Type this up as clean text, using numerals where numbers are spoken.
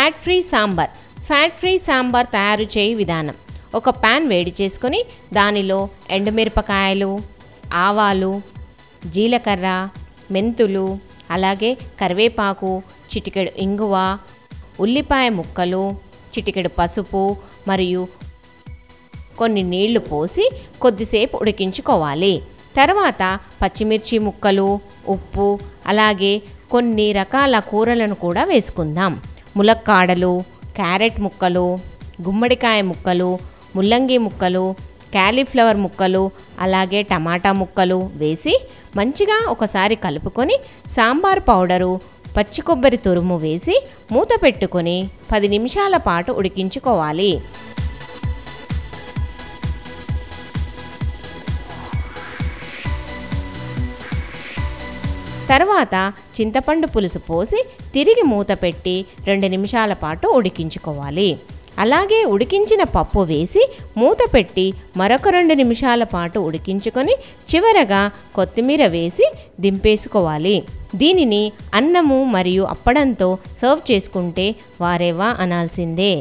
Fat free sambar తయారు చేయి విధానం. ఒక పాన్ వేడి చేసుకొని దానిలో ఎండుమిరపకాయలు, ఆవాలు, జీలకర్ర, మెంతులు, అలాగే కరివేపాకు, చిటికెడు ఇంగువ, ఉల్లిపాయ ముక్కలు, చిటికెడు పసుపు మరియు కొన్ని నీళ్లు పోసి కొద్దిసేపు ఉడికించుకోవాలి. తర్వాత పచ్చిమిర్చి ముక్కలు, ఉప్పు, అలాగే కొన్ని రకాల కూరలను కూడా వేసుకుందాం. ములక్కాడలు, క్యారెట్ ముక్కలు, గుమ్మడికాయ ముక్కలు, ముల్లంగి ముక్కలు, క్యాలీఫ్లవర్ ముక్కలు, అలాగే టమాటా ముక్కలు వేసి మంచిగా ఒకసారి కలుపుకొని సాంబార్ పౌడరు, పచ్చి కొబ్బరి తురుము వేసి మూత పెట్టుకొని 10 నిమిషాల పాటు ఉడికించుకోవాలి. తర్వాత చింతపండు పులుసు పోసి తిరిగి మూత పెట్టి 2 నిమిషాల పాటు ఉడికించుకోవాలి. అలాగే ఉడికించిన పప్పు వేసి మూత పెట్టి మరొక 2 నిమిషాల పాటు ఉడికించుకొని చివరగా కొత్తిమీర వేసి దింపేసుకోవాలి. దీనిని అన్నము మరియు అప్పడంతో సర్వ్ చేసుకుంటే వారేవా అనాల్సిందే.